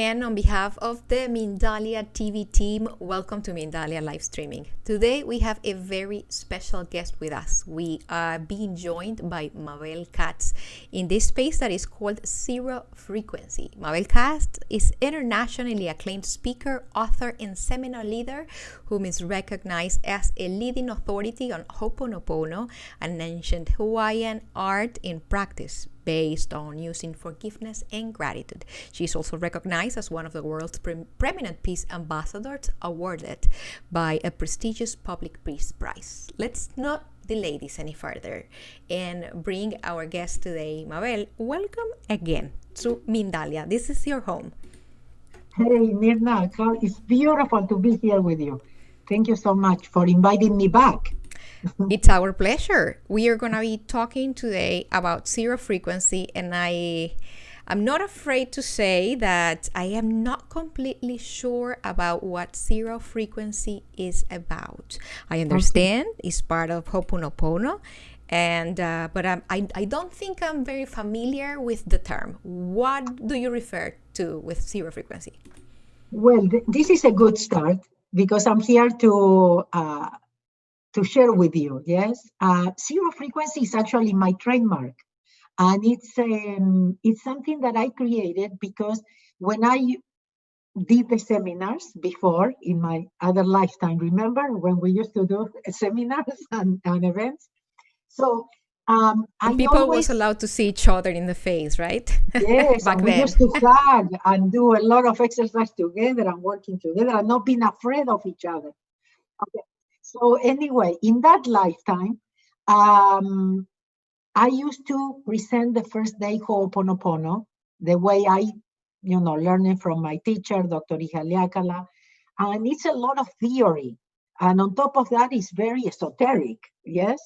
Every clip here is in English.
again on behalf of the Mindalia TV team. Welcome to Mindalia live streaming. Today we have a very special guest with us. We are being joined by Mabel Katz in this space that is called Zero Frequency. Mabel Katz is internationally acclaimed speaker, author, and seminar leader whom is recognized as a leading authority on Ho'oponopono, an ancient Hawaiian art in practice based on using forgiveness and gratitude. She is also recognized as one of the world's preeminent peace ambassadors, awarded by a prestigious public peace prize. Let's not delay this any further and bring our guest today. Mabel, welcome again to Mindalia. This is your home. Hey, Mirna, it's beautiful to be here with you. Thank you so much for inviting me back. It's our pleasure. We are going to be talking today about zero frequency, and I'm not afraid to say that I am not completely sure about what zero frequency is about. I understand it's part of Ho'oponopono, and but I don't think I'm very familiar with the term. What do you refer to with zero frequency? Well, this is a good start because I'm here to share with you. Yes, zero frequency is actually my trademark, and it's something that I created because when I did the seminars before in my other lifetime, remember when we used to do seminars and events? So people was allowed to see each other in the face, right? Yes, Back and we then. used to hug and do a lot of exercise together and working together and not being afraid of each other. Okay. So anyway, in that lifetime, I used to present the first day Ho'oponopono, the way I, learning from my teacher, Dr. Ihaliakala, and it's a lot of theory. And on top of that, it's very esoteric, yes?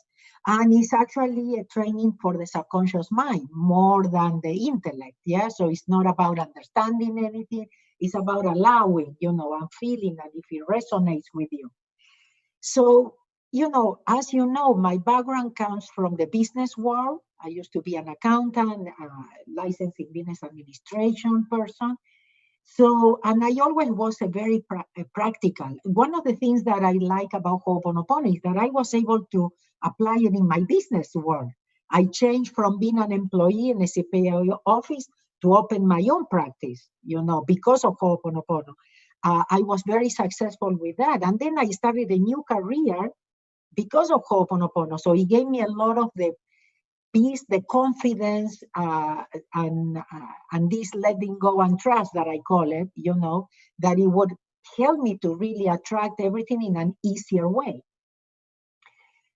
And it's actually a training for the subconscious mind more than the intellect, yeah? So it's not about understanding anything, it's about allowing, and feeling, and if it resonates with you. So, as you know, my background comes from the business world. I used to be an accountant, licensed in business administration person. So, and I always was a very practical. One of the things that I like about Ho'oponopono is that I was able to apply it in my business world. I changed from being an employee in a CPA office to open my own practice, because of Ho'oponopono. I was very successful with that. And then I started a new career because of Ho'oponopono. So it gave me a lot of the peace, the confidence, and this letting go and trust that I call it, that it would help me to really attract everything in an easier way.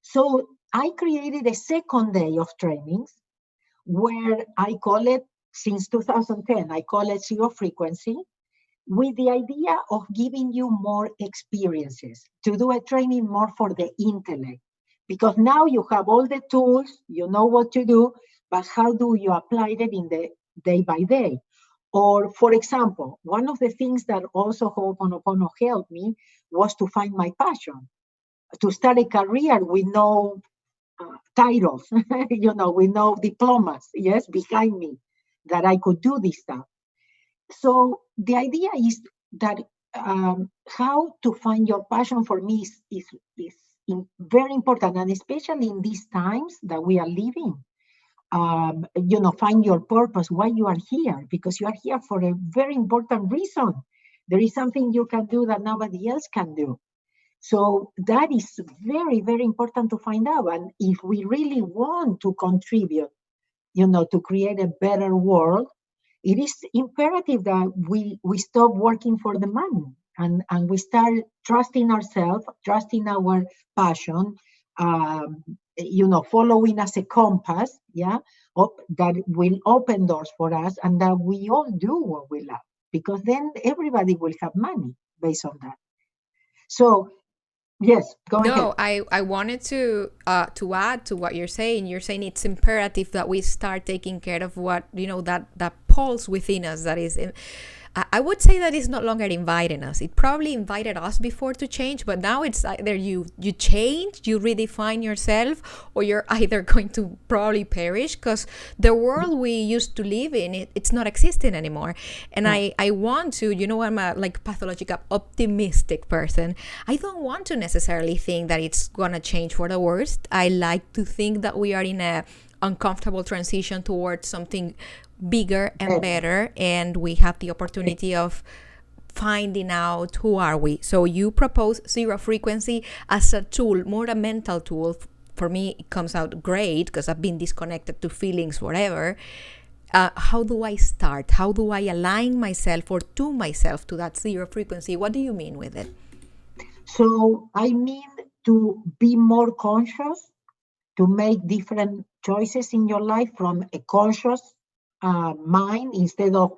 So I created a second day of trainings where I call it, since 2010, I call it Zero Frequency, with the idea of giving you more experiences, to do a training more for the intellect. Because now you have all the tools, you know what to do, but how do you apply it in the day by day? Or, for example, one of the things that also Ho'oponopono helped me was to find my passion, to start a career with no titles, with no diplomas, yes, behind me, that I could do this stuff. So the idea is that how to find your passion for me is very important, and especially in these times that we are living. Find your purpose, why you are here, because you are here for a very important reason. There is something you can do that nobody else can do. So that is very, very important to find out. And if we really want to contribute, to create a better world, it is imperative that we stop working for the money and we start trusting ourselves, trusting our passion, following as a compass, that will open doors for us, and that we all do what we love, because then everybody will have money based on that. So, yes, go ahead. No, I wanted to add to what you're saying. You're saying it's imperative that we start taking care of what, that pulse within us that is I would say that it's no longer inviting us. It probably invited us before to change, but now it's either you change, you redefine yourself, or you're either going to probably perish, because the world we used to live in, it's not existing anymore. And I want to, I'm a like pathological optimistic person. I don't want to necessarily think that it's gonna change for the worst. I like to think that we are in a uncomfortable transition towards something bigger and better, and we have the opportunity of finding out who are we. So you propose zero frequency as a tool, more a mental tool. For me, it comes out great because I've been disconnected to feelings forever. How do I start? How do I align myself or tune myself to that zero frequency? What do you mean with it? So I mean to be more conscious, to make different choices in your life from a conscious mind, instead of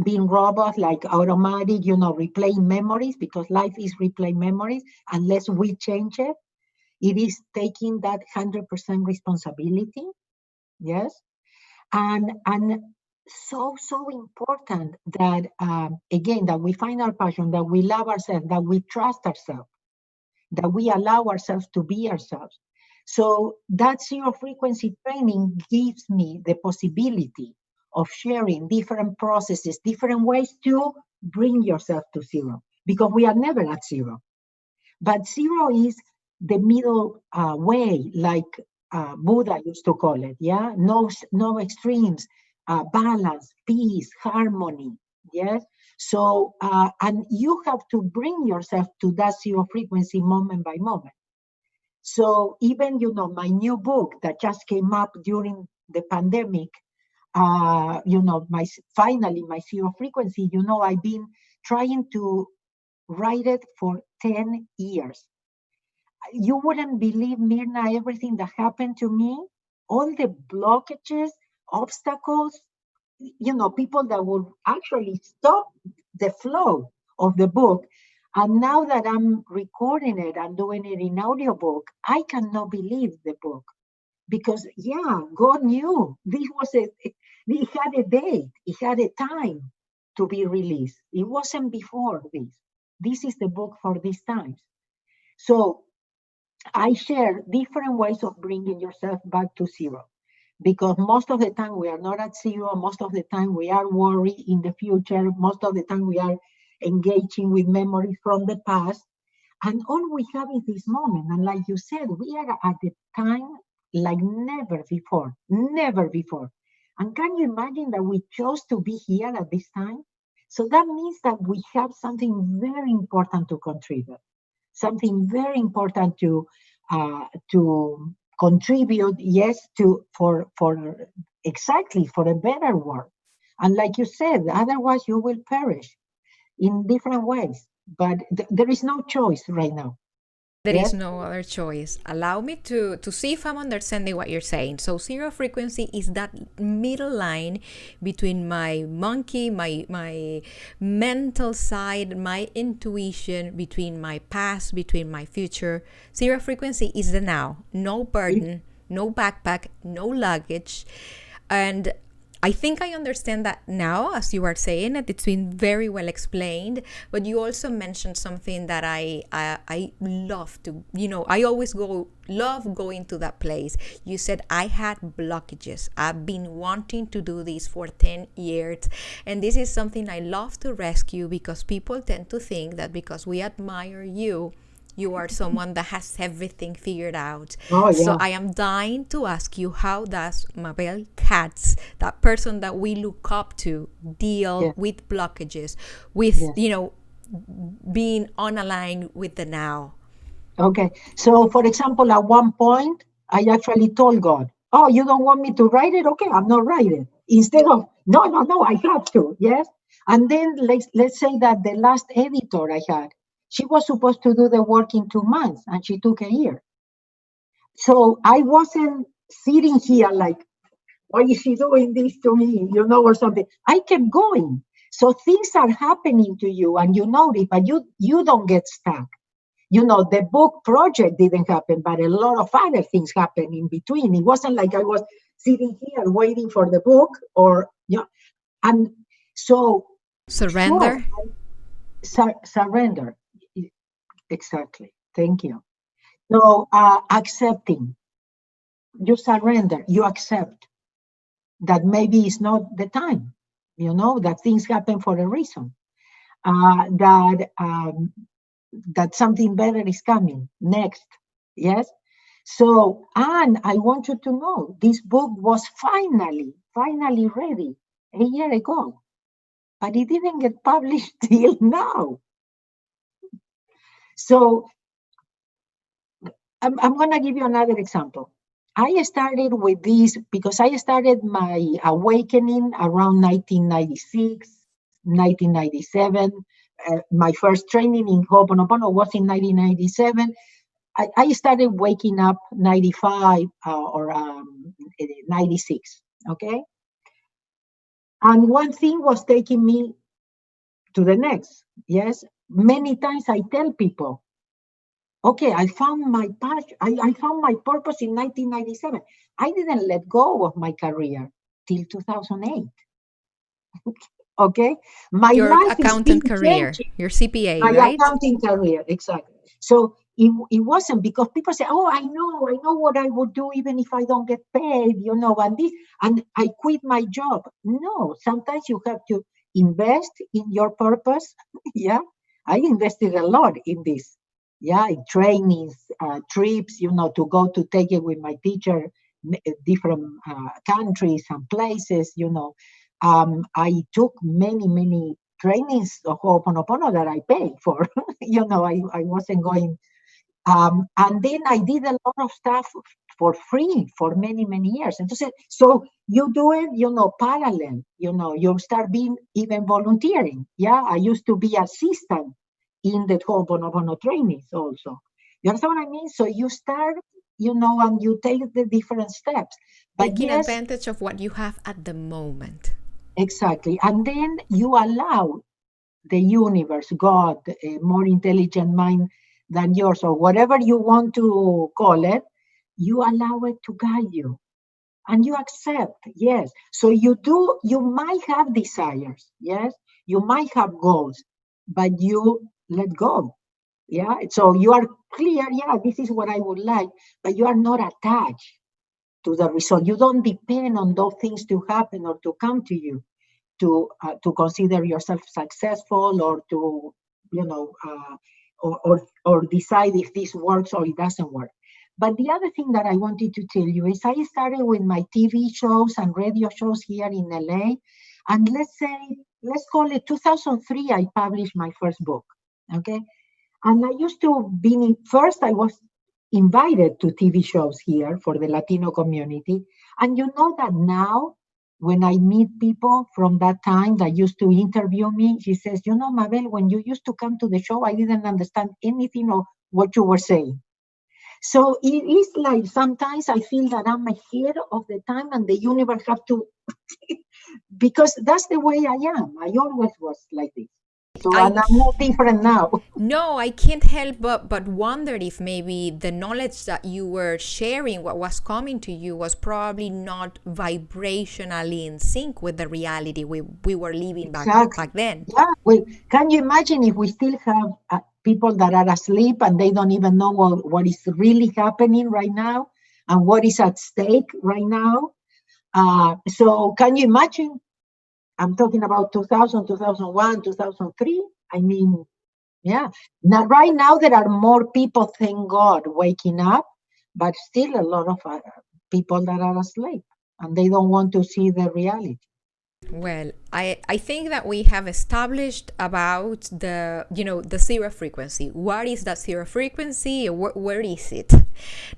being robot, like automatic, replaying memories, because life is replaying memories. Unless we change it, it is taking that 100% responsibility. Yes. And so important that, again, that we find our passion, that we love ourselves, that we trust ourselves, that we allow ourselves to be ourselves. So that zero frequency training gives me the possibility of sharing different processes, different ways to bring yourself to zero, because we are never at zero. But zero is the middle way, like Buddha used to call it. Yeah, no extremes, balance, peace, harmony. Yes. So and you have to bring yourself to that zero frequency moment by moment. So even, my new book that just came up during the pandemic, finally my zero frequency, I've been trying to write it for 10 years. You wouldn't believe, Mirna, everything that happened to me, all the blockages, obstacles, people that would actually stop the flow of the book. And now that I'm recording it and doing it in audiobook, I cannot believe the book. Because, God knew this was it had a date, it had a time to be released. It wasn't before this. This is the book for these times. So I share different ways of bringing yourself back to zero. Because most of the time we are not at zero. Most of the time we are worried in the future. Most of the time we are engaging with memories from the past. And all we have is this moment. And like you said, we are at a time like never before. Never before. And can you imagine that we chose to be here at this time? So that means that we have something very important to contribute. Something very important to contribute, yes, for exactly for a better world. And like you said, otherwise you will perish in different ways. But there is no choice right now. There is no other choice. Allow me to see if I'm understanding what you're saying. So zero frequency is that middle line between my monkey, my mental side, my intuition, between my past, between my future. Zero frequency is the now. No burden, no backpack, no luggage. And I think I understand that now, as you are saying it. It's been very well explained. But you also mentioned something that I love to, I always love going to that place. You said, I had blockages. I've been wanting to do this for 10 years. And this is something I love to rescue, because people tend to think that because we admire you, you are someone that has everything figured out. Oh, yeah. So I am dying to ask you, how does Mabel Katz, that person that we look up to, deal with blockages, with, being unaligned with the now? Okay. So, for example, at one point, I actually told God, oh, you don't want me to write it? Okay, I'm not writing. Instead of, no, I have to. Yes. And then let's say that the last editor I had, she was supposed to do the work in 2 months, and she took a year. So I wasn't sitting here like, why is she doing this to me, or something. I kept going. So things are happening to you, and you know it, but you don't get stuck. The book project didn't happen, but a lot of other things happened in between. It wasn't like I was sitting here waiting for the book, and so Surrender. Surrender. Exactly. Thank you. So accepting, you surrender, you accept that maybe it's not the time, that things happen for a reason, that something better is coming next. Yes. So, and I want you to know this book was finally ready a year ago, but it didn't get published till now. So I'm going to give you another example. I started with this because I started my awakening around 1996, 1997. My first training in Ho'oponopono was in 1997. I started waking up 95 or 96, okay? And one thing was taking me to the next, yes? Many times I tell people, okay, I found my passion, I found my purpose in 1997. I didn't let go of my career till 2008. Okay, my Your life is being accountant career, changing. your CPA, My right? accounting career, exactly. So it wasn't because people say, "Oh, I know what I would do even if I don't get paid," and this, and I quit my job. No, sometimes you have to invest in your purpose. Yeah, I invested a lot in this. Yeah, in trainings, trips, to go to take it with my teacher, different countries and places. I took many trainings of Ho'oponopono that I paid for. I wasn't going. And then I did a lot of stuff for free for many years. And so you do it, parallel, you start being even volunteering. Yeah, I used to be assistant in the Ho'oponopono trainings also. You understand what I mean? So you start, and you take the different steps. But Taking yes, advantage of what you have at the moment. exactly. And then you allow the universe, God, a more intelligent mind than yours, or whatever you want to call it, you allow it to guide you. And you accept, yes. So you might have desires, yes. You might have goals, but you let go. Yeah. So you are clear, yeah, this is what I would like, but you are not attached to the result. You don't depend on those things to happen or to come to you to consider yourself successful or to or decide if this works or it doesn't work. But the other thing that I wanted to tell you is I started with my TV shows and radio shows here in LA, and let's call it 2003. I published my first book. Okay, and I used to be first. I was invited to TV shows here for the Latino community, and you know that now when I meet people from that time that used to interview me, she says, Mabel, when you used to come to the show, I didn't understand anything of what you were saying. So it is like sometimes I feel that I'm ahead of the time and the universe have to, because that's the way I am. I always was like this. So, I and I'm not different now. No, I can't help but wonder if maybe the knowledge that you were sharing, what was coming to you, was probably not vibrationally in sync with the reality we were living Exactly. back then. Yeah. Can you imagine if we still have people that are asleep and they don't even know what is really happening right now and what is at stake right now? So can you imagine? I'm talking about 2000, 2001, 2003. I mean, yeah. Now, right now, there are more people, thank God, waking up, but still a lot of people that are asleep and they don't want to see the reality. Well, I think that we have established about the zero frequency. What is that zero frequency? Where is it?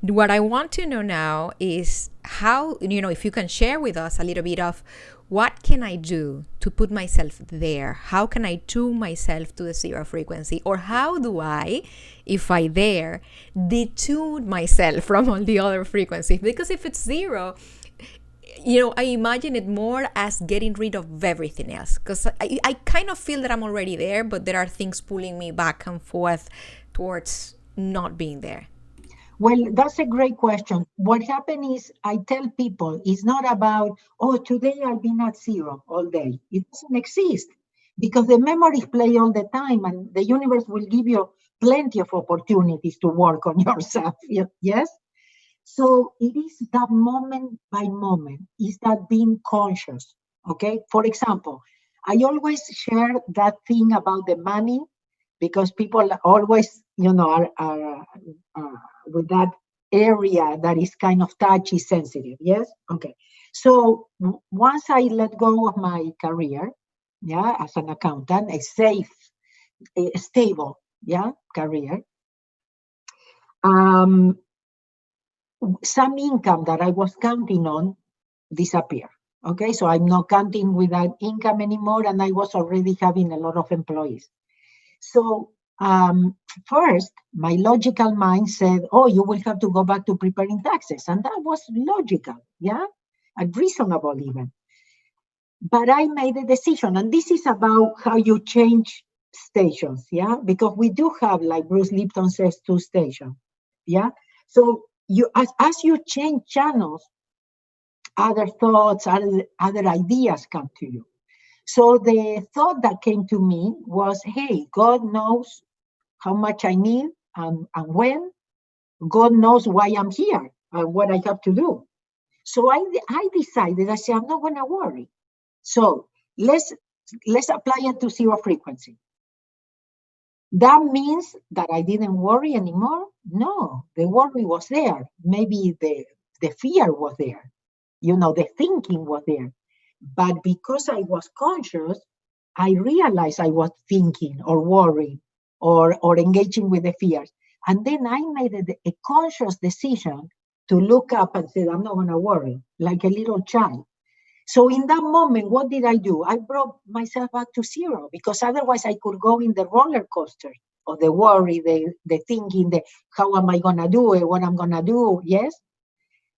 What I want to know now is how, if you can share with us a little bit of what can I do to put myself there? How can I tune myself to the zero frequency? Or how do I, if I dare, detune myself from all the other frequencies? Because if it's zero, I imagine it more as getting rid of everything else, because I kind of feel that I'm already there, but there are things pulling me back and forth towards not being there. Well, that's a great question. What happened is I tell people it's not about, oh, today I've been at zero all day. It doesn't exist. because the memories play all the time, and the universe will give you plenty of opportunities to work on yourself. Yes? So it is that moment by moment, is that being conscious. Okay. For example, I always share that thing about the money because people always, are with that area that is kind of touchy, sensitive. Yes. Okay. So once I let go of my career, yeah, as an accountant, a safe, a stable, yeah, career, um, some income that I was counting on disappear. Okay, so I'm not counting with that income anymore, and I was already having a lot of employees. So first, my logical mind said, "Oh, you will have to go back to preparing taxes," and that was logical, yeah, and reasonable even. But I made a decision, and this is about how you change stations, yeah, because we do have, like Bruce Lipton says, two stations, yeah. So you, as you change channels, other thoughts, other ideas come to you. So the thought that came to me was, hey, God knows how much I need and when. God knows why I'm here and what I have to do. So I decided, I said, I'm not going to worry. So let's apply it to zero frequency. That means that I didn't worry anymore? No, the worry was there. Maybe the fear was there. The thinking was there. But because I was conscious, I realized I was thinking or worrying or engaging with the fears. And then I made a conscious decision to look up and say, I'm not going to worry, like a little child. So in that moment, what did I do? I brought myself back to zero, because otherwise I could go in the roller coaster of the worry, the thinking, the how am I going to do it, what I'm going to do, yes?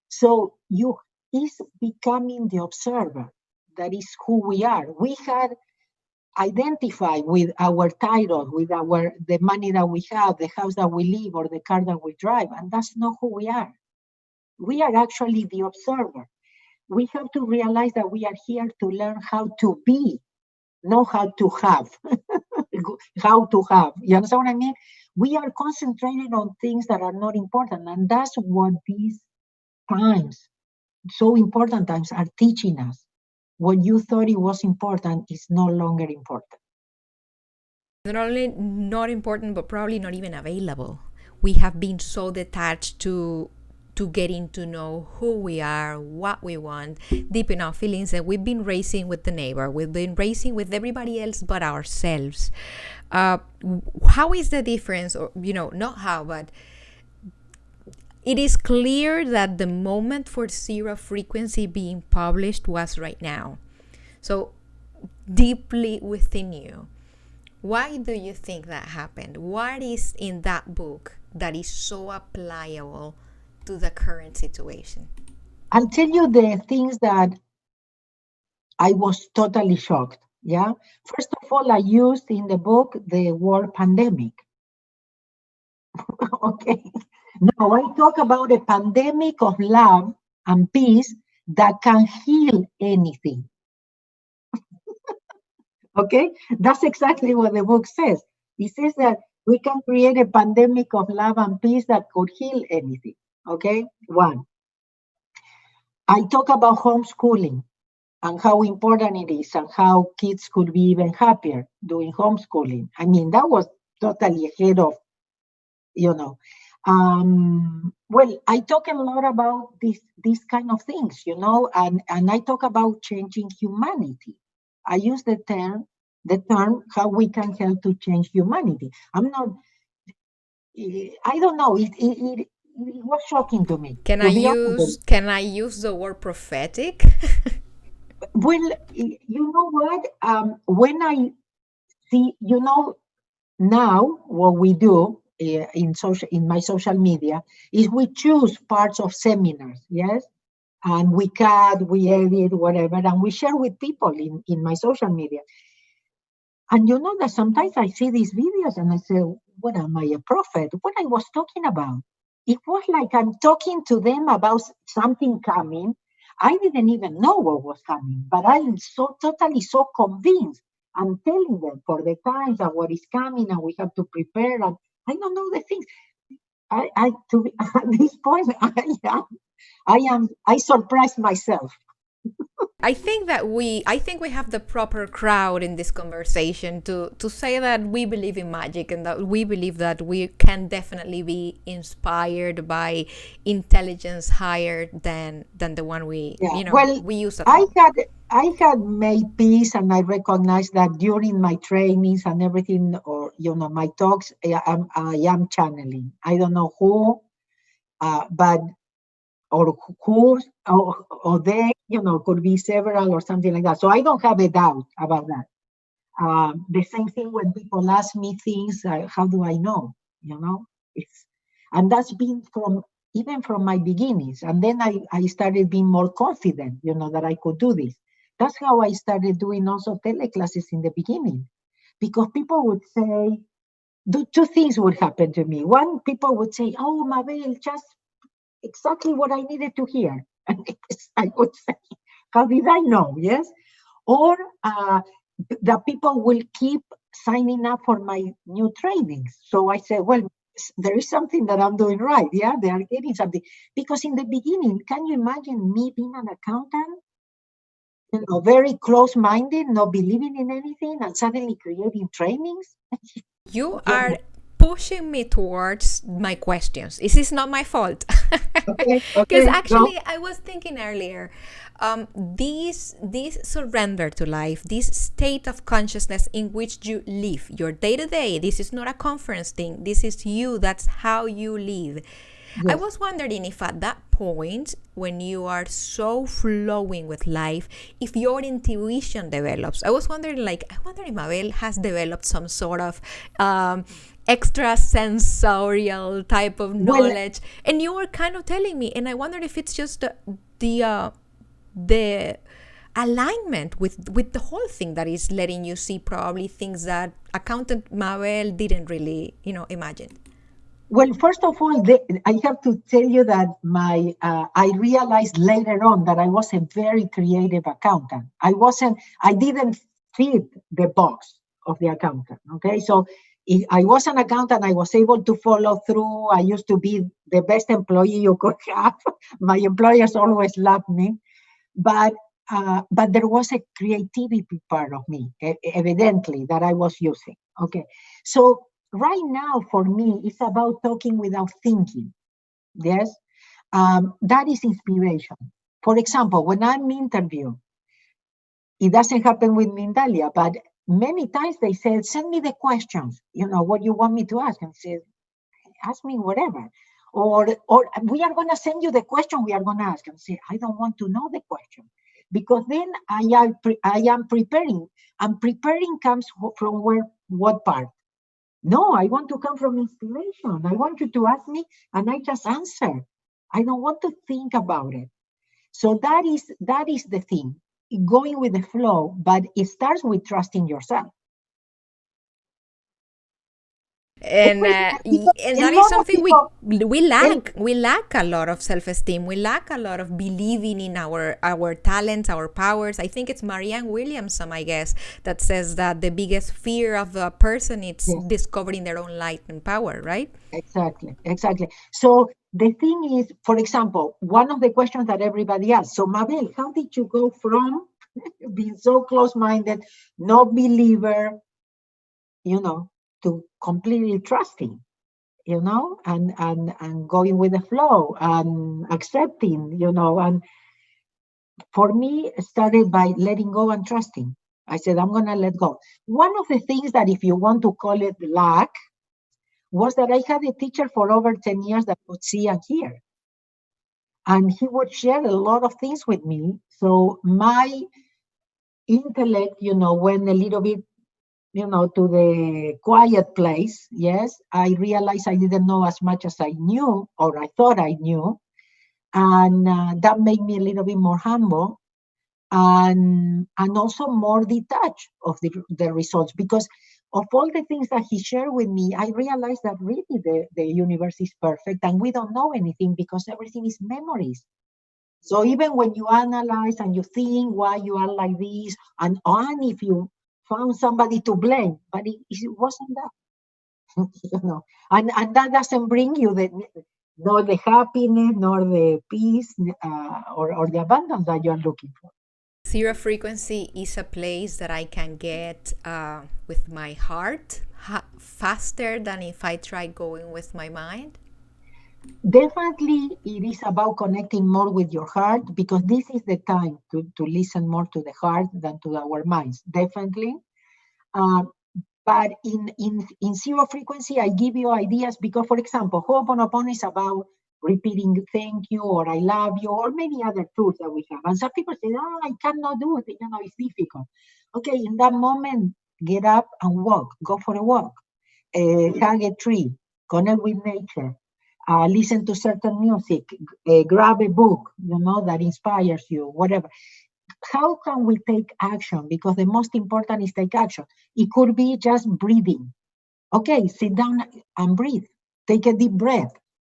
So you is becoming the observer. That is who we are. We had identified with our title, with the money that we have, the house that we live, or the car that we drive, and that's not who we are. We are actually the observer. We have to realize that we are here to learn how to be, not how to have. How to have. You understand what I mean? We are concentrated on things that are not important, and that's what these times, so important times, are teaching us. What you thought it was important is no longer important. Not only not important, but probably not even available. We have been so detached to getting to know who we are, what we want, deep in our feelings, that we've been racing with the neighbor, we've been racing with everybody else but ourselves. How is the difference, or not how, but it is clear that the moment for zero frequency being published was right now. So deeply within you, why do you think that happened? What is in that book that is so applicable to the current situation? I'll tell you the things that I was totally shocked. Yeah. First of all, I used in the book the word pandemic. Okay. Now I talk about a pandemic of love and peace that can heal anything. Okay. That's exactly what the book says. It says that we can create a pandemic of love and peace that could heal anything. Okay. One. I talk about homeschooling and how important it is and how kids could be even happier doing homeschooling. I mean, that was totally ahead of, well, I talk a lot about these kind of things, and I talk about changing humanity. I use the term how we can help to change humanity. I don't know, it was shocking to me, Can I to be honest. use the word prophetic? Well, you know what? When I see, now what we do in my social media is we choose parts of seminars, yes, and we cut, we edit, whatever, and we share with people in my social media. And you know that sometimes I see these videos and I say, what am I, a prophet? What I was talking about? It was like I'm talking to them about something coming. I didn't even know what was coming, but I'm so totally so convinced I'm telling them for the times and what is coming, and we have to prepare. And I don't know the things. To be, at this point, I surprised myself. I think we have the proper crowd in this conversation to say that we believe in magic and that we believe that we can definitely be inspired by intelligence higher than the one Yeah. Well, we use at I home. had I had made peace, and I recognized that during my trainings and everything, or my talks, I am channeling. I don't know who, but or who or they, could be several or something like that. So I don't have a doubt about that. The same thing when people ask me things, how do I know? It's and that's been even from my beginnings. And then I started being more confident, that I could do this. That's how I started doing also teleclasses in the beginning, because people would say, two things would happen to me. One, people would say, "Oh, Mabel, just exactly what I needed to hear." And I would say, "How did I know?" Yes. Or the people will keep signing up for my new trainings. So I said, well, there is something that I'm doing right. Yeah, they are getting something. Because in the beginning, can you imagine me being an accountant? Very close-minded, not believing in anything, and suddenly creating trainings? You are pushing me towards my questions. This is not my fault. Okay, Because okay, go. actually, I was thinking earlier, this surrender to life, this state of consciousness in which you live your day to day. This is not a conference thing. This is you. That's how you live. I Yes. was wondering if at that point, when you are so flowing with life, if your intuition develops. I was wondering, I wonder if Mabel has developed some sort of extra sensorial type of Well, knowledge. And you were kind of telling me, and I wondered if it's just the alignment with the whole thing that is letting you see probably things that accountant Mabel didn't really, imagine. Well, first of all, I have to tell you that I realized later on that I was a very creative accountant. I didn't fit the box of the accountant. Okay, so if I was an accountant, I was able to follow through. I used to be the best employee you could have. My employers always loved me, but there was a creativity part of me, evidently, that I was using. Okay, so right now for me, it's about talking without thinking. Yes, that is inspiration. For example, when I'm interviewed, it doesn't happen with Mindalia, but many times they said, "Send me the questions. What you want me to ask," and say, "Ask me whatever." Or we are going to send you the question we are going to ask, and say, "I don't want to know the question," because then I am preparing. And preparing comes from what part? No, I want to come from inspiration. I want you to ask me, and I just answer. I don't want to think about it. So that is the thing, going with the flow, but it starts with trusting yourself. and Because and a that is lot of something we people, we lack we lack a lot of self-esteem. We lack a lot of believing in our talents, our powers. I think it's Marianne Williamson, I guess, that says that the biggest fear of a person is yes, discovering their own light and power, right? exactly. So the thing is, for example, one of the questions that everybody asks, so Mabel, how did you go from being so close-minded, no believer, to completely trusting, and going with the flow and accepting, and for me, it started by letting go and trusting. I said, I'm going to let go. One of the things that, if you want to call it luck, was that I had a teacher for over 10 years that could see and hear. And he would share a lot of things with me. So my intellect, went a little bit, to the quiet place. Yes, I realized I didn't know as much as I knew, or I thought I knew. And that made me a little bit more humble, and also more detached of the results, because of all the things that he shared with me, I realized that really the universe is perfect and we don't know anything, because everything is memories. So even when you analyze and you think why you are like this, and if you found somebody to blame, but it wasn't that. And that doesn't bring you nor the happiness, nor the peace, or the abundance that you're looking for. Zero frequency is a place that I can get with my heart faster than if I try going with my mind. Definitely, it is about connecting more with your heart, because this is the time to listen more to the heart than to our minds. Definitely. But in zero frequency, I give you ideas because, for example, Ho'oponopono is about repeating thank you or I love you or many other tools that we have. And some people say, oh, I cannot do it. It's difficult. Okay, in that moment, get up and walk. Go for a walk. Hug a tree. Connect with nature. Listen to certain music. Grab a book, that inspires you, whatever. How can we take action? Because the most important is take action. It could be just breathing. Okay, sit down and breathe. Take a deep breath.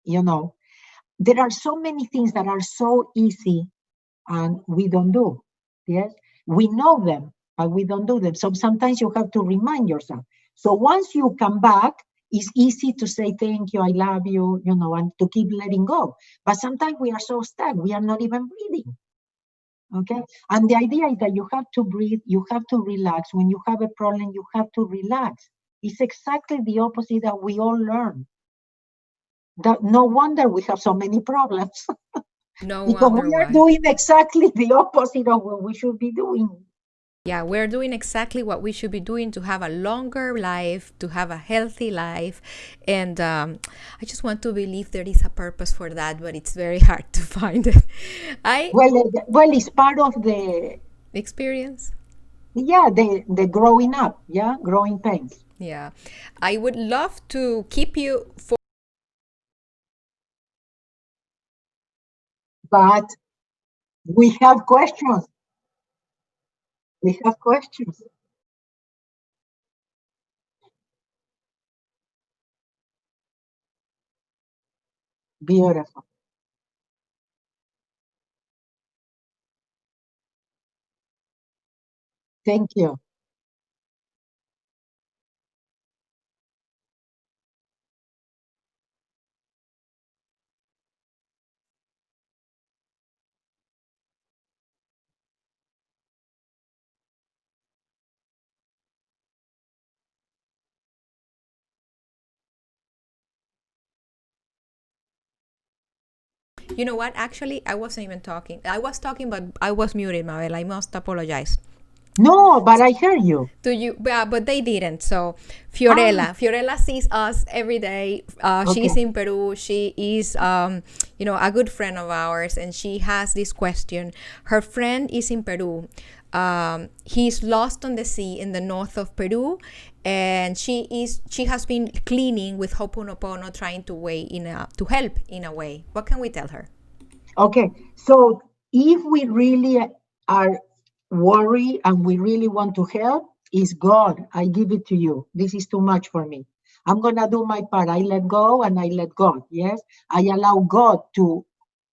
There are so many things that are so easy and we don't do. Yes, we know them, but we don't do them. So sometimes you have to remind yourself. So once you come back, it's easy to say thank you, I love you, and to keep letting go. But sometimes we are so stuck, we are not even breathing. Okay, and the idea is that you have to breathe, you have to relax. When you have a problem, you have to relax. It's exactly the opposite that we all learn. No wonder we have so many problems. No because wonder we are why. doing exactly the opposite of what we should be doing. Yeah, we're doing exactly what we should be doing to have a longer life, to have a healthy life. And I just want to believe there is a purpose for that, but it's very hard to find it. Well, it's part of the experience. Yeah, the growing up, growing pains. Yeah, I would love to keep you for. But we have questions. We have questions. Beautiful. Thank you. You know what? Actually, I wasn't even talking. I was talking, but I was muted, Mabel. I must apologize. No, but I hear you. To you, but they didn't. So Fiorella sees us every day. Okay. She's in Peru. She is a good friend of ours, and she has this question. Her friend is in Peru. He's lost on the sea in the north of Peru, and she has been cleaning with Ho'oponopono, trying to help in a way. What can we tell her? Okay, so if we really are worried and we really want to help, is God, I give it to you. This is too much for me. I'm going to do my part. I let go and I let God. Yes, I allow God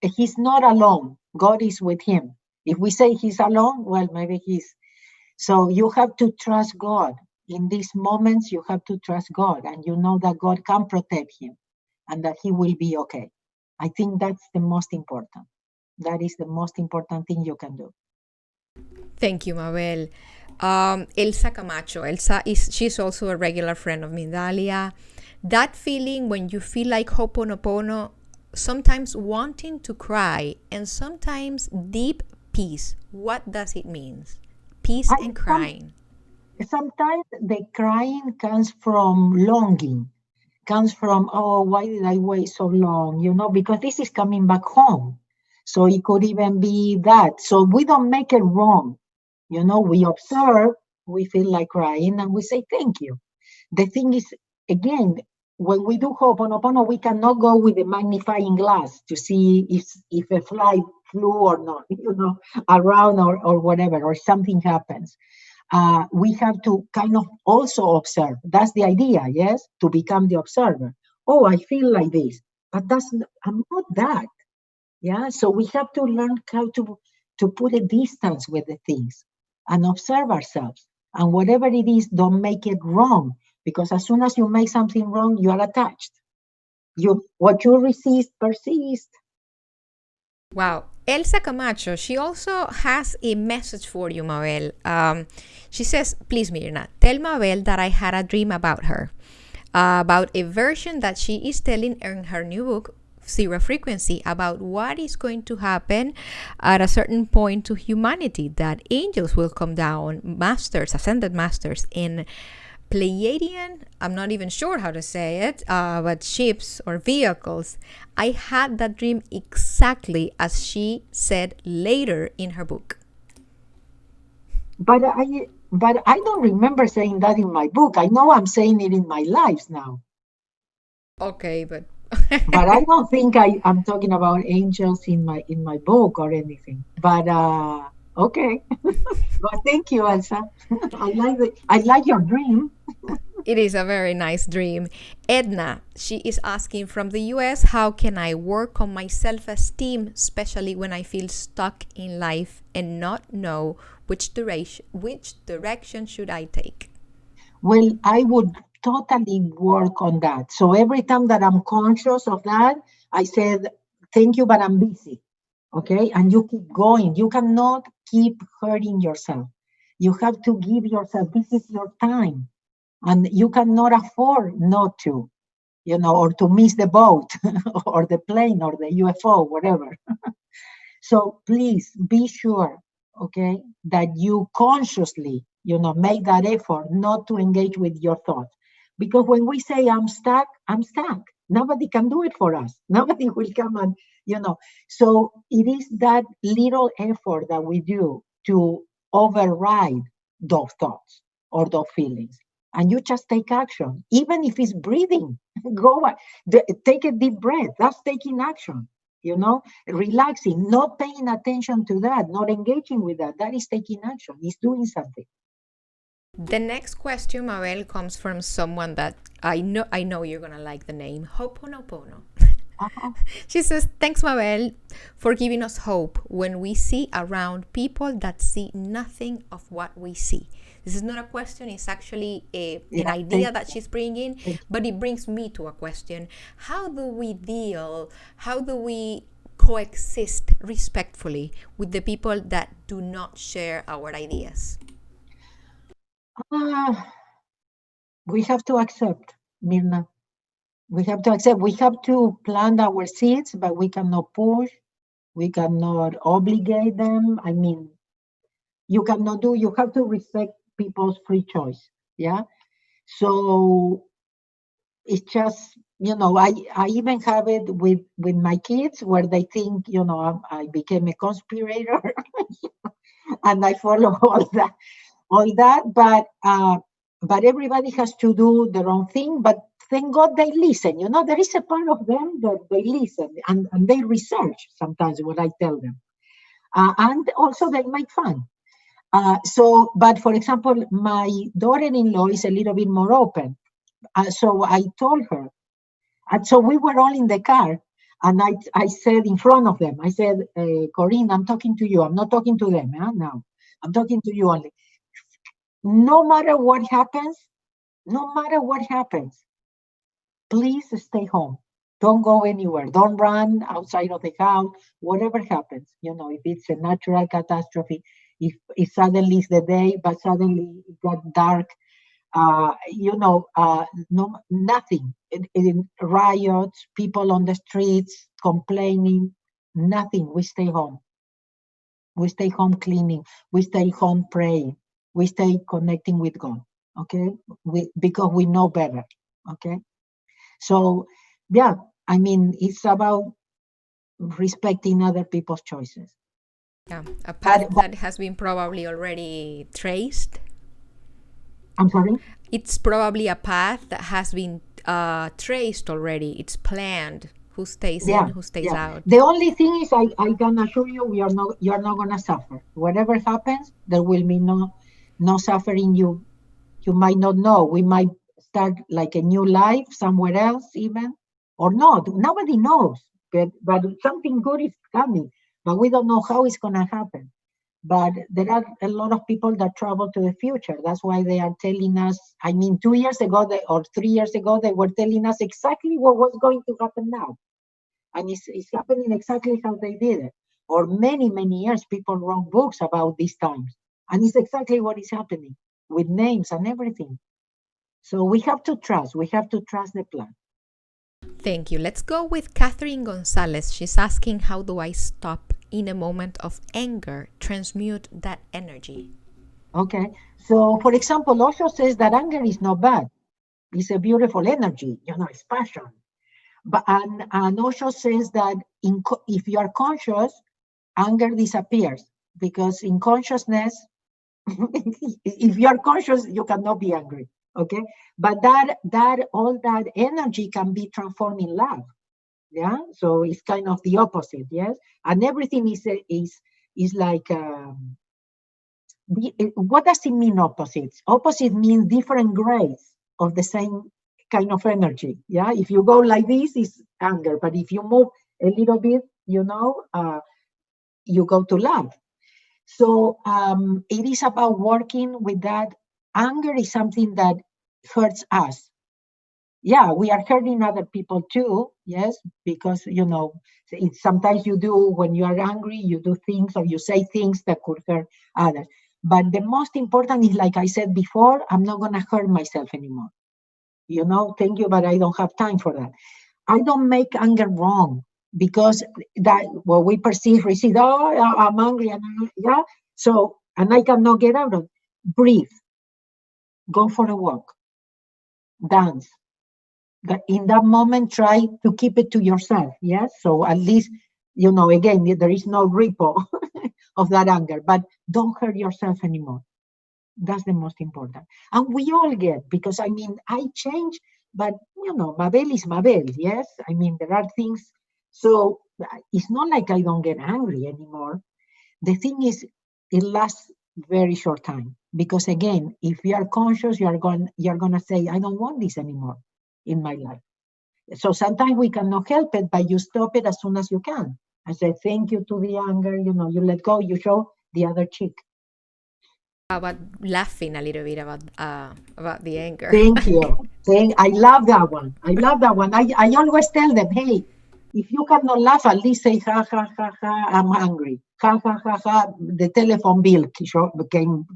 he's not alone. God is with him. If we say he's alone, well, maybe he's. So you have to trust God. In these moments, you have to trust God, and you know that God can protect him and that he will be okay. I think that's the most important. That is the most important thing you can do. Thank you, Mabel. Elsa Camacho. She's also a regular friend of Mindalia. That feeling when you feel like Ho'oponopono, sometimes wanting to cry and sometimes deep peace. What does it mean? Peace and crying. Sometimes the crying comes from longing, comes from, oh, why did I wait so long? Because this is coming back home. So it could even be that. So we don't make it wrong. We observe, we feel like crying, and we say thank you. The thing is, again, when we do Ho'oponopono, we cannot go with a magnifying glass to see if a fly flew or not, around or whatever, or something happens. We have to kind of also observe. That's the idea, yes? To become the observer. Oh, I feel like this, but I'm not that. Yeah, so we have to learn how to put a distance with the things and observe ourselves. And whatever it is, don't make it wrong. Because as soon as you make something wrong, you are attached. What you resist, persist. Wow. Elsa Camacho, she also has a message for you, Mabel. She says, please, Mirna, tell Mabel that I had a dream about her, about a version that she is telling in her new book, Zero Frequency, about what is going to happen at a certain point to humanity, that angels will come down, masters, ascended masters, in Pleiadian, I'm not even sure how to say it, but ships or vehicles. I had that dream exactly as she said later in her book. But I don't remember saying that in my book. I know I'm saying it in my lives now. Okay, but But I don't think I'm talking about angels in my book or anything. But okay. But thank you, Elsa. I like your dream. it is a very nice dream. Edna, she is asking from the US, how can I work on my self-esteem, especially when I feel stuck in life and not know which direction should I take? Well, I would totally work on that. So every time that I'm conscious of that, I said, thank you, but I'm busy. Okay. And you keep going. You cannot keep hurting yourself. You have to give yourself, this is your time. And you cannot afford not to, or to miss the boat or the plane or the UFO, whatever. So please be sure, okay, that you consciously, make that effort not to engage with your thoughts. Because when we say I'm stuck, I'm stuck. Nobody can do it for us. Nobody will come and. So it is that little effort that we do to override those thoughts or those feelings. And you just take action, even if it's breathing. Take a deep breath. That's taking action. Relaxing, not paying attention to that, not engaging with that. That is taking action. It's doing something. The next question, Mabel, comes from someone that I know you're gonna like the name, Ho'oponopono. Uh-huh. She says, thanks, Mabel, for giving us hope when we see around people that see nothing of what we see. This is not a question, it's actually an idea that she's bringing, but it brings me to a question. How do we coexist respectfully with the people that do not share our ideas? We have to accept, Mirna. We have to accept. We have to plant our seeds, but we cannot push. We cannot obligate them. I mean, you have to respect people's free choice. Yeah. So it's just, I even have it with my kids where they think, I became a conspirator and I follow all that. But everybody has to do their own thing. But thank God they listen. There is a part of them that they listen and they research sometimes what I tell them. And also they make fun. But for example, my daughter-in-law is a little bit more open. So I told her, and so we were all in the car, and I said in front of them, I said, Corinne, I'm talking to you. I'm not talking to them now. I'm talking to you only. No matter what happens, please stay home. Don't go anywhere. Don't run outside of the house. Whatever happens, if it's a natural catastrophe, if suddenly it's the day, but suddenly it got dark, no, nothing. In riots, people on the streets complaining, nothing. We stay home. We stay home cleaning. We stay home praying. We stay connecting with God. Okay, because we know better. Okay, so yeah, I mean, it's about respecting other people's choices. Yeah, a path that has been probably already traced. I'm sorry? It's probably a path that has been traced already. It's planned. Who stays in, who stays out. The only thing is, I can assure you, you're not gonna suffer. Whatever happens, there will be no suffering. You might not know. We might start like a new life somewhere else, even or not. Nobody knows, but something good is coming, but we don't know how it's gonna happen. But there are a lot of people that travel to the future. That's why they are telling us, I mean, 2 years ago or 3 years ago, they were telling us exactly what was going to happen now. And it's happening exactly how they did it. Or many, many years, people wrote books about these times. And it's exactly what is happening with names and everything. So we have to trust. We have to trust the plan. Thank you. Let's go with Catherine Gonzalez. She's asking, how do I stop in a moment of anger, transmute that energy? Okay. So, for example, Osho says that anger is not bad. It's a beautiful energy, it's passion. But and Osho says that if you are conscious, anger disappears, because in consciousness, if you are conscious, you cannot be angry. Okay, but that all that energy can be transformed in love. Yeah, so it's kind of the opposite. Yes, and everything is like. What does it mean, opposites? Opposite means different grades of the same kind of energy. Yeah, if you go like this, it's anger, but if you move a little bit, you go to love. So it is about working with that. Anger is something that hurts us. Yeah, we are hurting other people too. Yes, because sometimes you do, when you are angry, you do things or you say things that could hurt others. But the most important is, like I said before, I'm not going to hurt myself anymore. Thank you, but I don't have time for that. I don't make anger wrong, because that what we receive, oh, I'm angry, yeah. So, and I cannot get out of it. Breathe, go for a walk, dance. In that moment, try to keep it to yourself. Yes. So at least, again, there is no ripple of that anger, but don't hurt yourself anymore. That's the most important. And we all get, because I change, but Mabel is Mabel. Yes. There are things. So it's not like I don't get angry anymore. The thing is, it lasts very short time, because again, if you are conscious, you're going to say, I don't want this anymore in my life. So sometimes we cannot help it, but you stop it as soon as you can. I say thank you to the anger, you let go, you show the other cheek. How about laughing a little bit about the anger? Thank you. I love that one. I always tell them, hey, if you cannot laugh, at least say, ha, ha, ha, ha, I'm hungry. Ha, ha, ha, ha, the telephone bill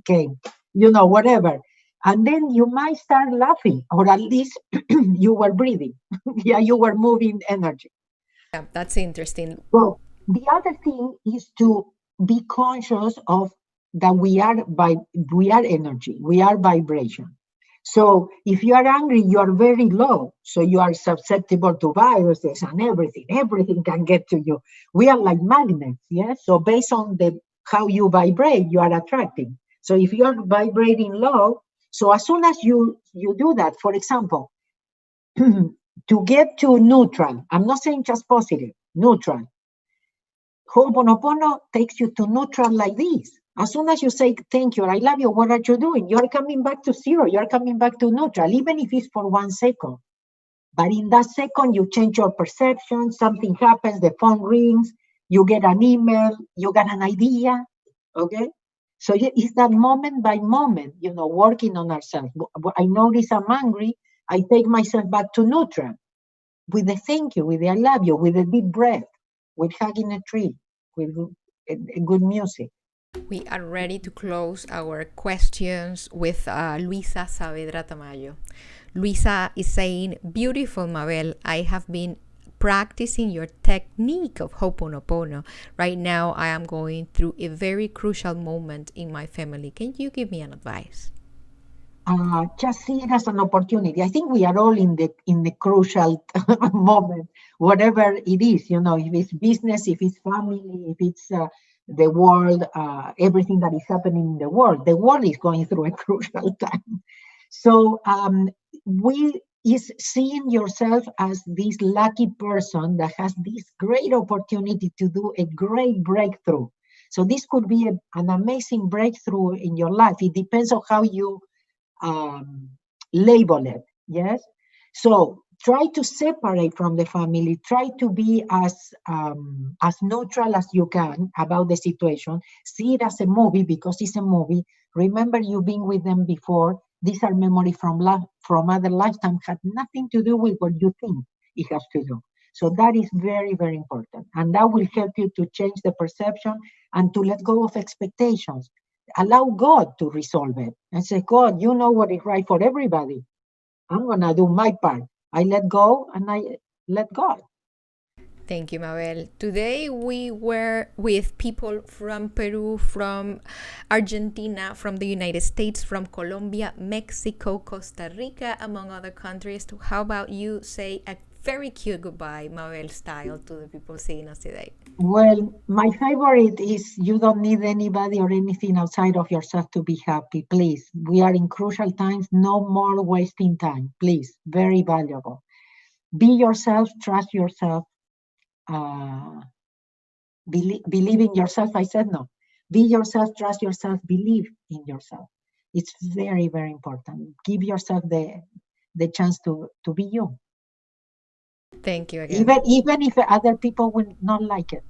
came, whatever. And then you might start laughing, or at least you were breathing. Yeah, you were moving energy. Yeah, that's interesting. Well, the other thing is to be conscious of that we are energy, we are vibration. So if you are angry, you are very low. So you are susceptible to viruses and everything. Everything can get to you. We are like magnets, yes? So based on how you vibrate, you are attracting. So if you are vibrating low, so as soon as you do that, for example, to get to neutral, I'm not saying just positive, neutral. Ho'oponopono takes you to neutral like this. As soon as you say thank you or I love you, what are you doing? You're coming back to zero. You're coming back to neutral, even if it's for 1 second. But in that second, you change your perception. Something happens. The phone rings. You get an email. You got an idea. Okay. So it's that moment by moment, working on ourselves. I notice I'm angry. I take myself back to neutral with the thank you, with the I love you, with a deep breath, with hugging a tree, with good music. We are ready to close our questions with Luisa Saavedra Tamayo. Luisa is saying, beautiful Mabel, I have been practicing your technique of Ho'oponopono. Right now, I am going through a very crucial moment in my family. Can you give me an advice? Just see it as an opportunity. I think we are all in the crucial moment, whatever it is. If it's business, if it's family, if it's the world, everything that is happening in the world is going through a crucial time. So is seeing yourself as this lucky person that has this great opportunity to do a great breakthrough. So this could be an amazing breakthrough in your life. It depends on how you label it. Yes. So try to separate from the family, try to be as neutral as you can about the situation. See it as a movie because it's a movie. Remember you being with them before. These are memories from other lifetime, had nothing to do with what you think it has to do. So that is very, very important. And that will help you to change the perception and to let go of expectations. Allow God to resolve it and say, God, you know what is right for everybody. I'm going to do my part. I let go and I let God. Thank you, Mabel. Today we were with people from Peru, from Argentina, from the United States, from Colombia, Mexico, Costa Rica, among other countries. How about you say a very cute goodbye, Mabel style, to the people seeing us today? Well, my favorite is you don't need anybody or anything outside of yourself to be happy. Please, we are in crucial times. No more wasting time. Please, very valuable. Be yourself, trust yourself. Believe in yourself. I said no. Be yourself, trust yourself, believe in yourself. It's very, very important. Give yourself the chance to be you. Thank you again. Even if other people will not like it.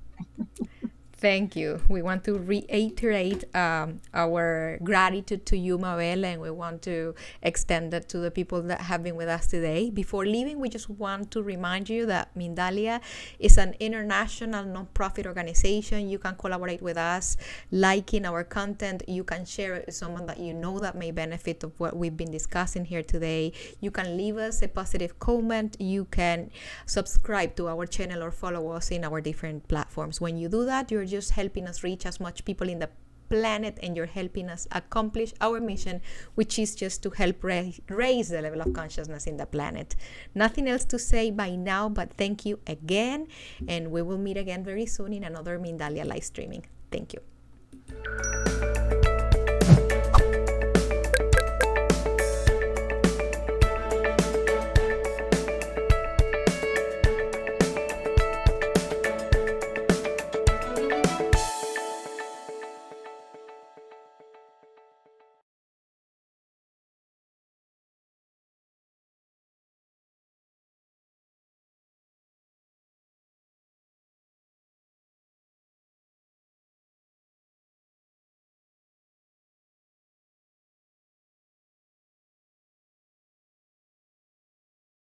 Thank you. We want to reiterate our gratitude to you, Mabel, and we want to extend that to the people that have been with us today. Before leaving, we just want to remind you that Mindalia is an international nonprofit organization. You can collaborate with us, liking our content. You can share it with someone that you know that may benefit of what we've been discussing here today. You can leave us a positive comment. You can subscribe to our channel or follow us in our different platforms. When you do that, you're just helping us reach as much people in the planet, and you're helping us accomplish our mission, which is just to help raise the level of consciousness in the planet. Nothing else to say by now, but thank you again, and we will meet again very soon in another Mindalia live streaming. Thank you.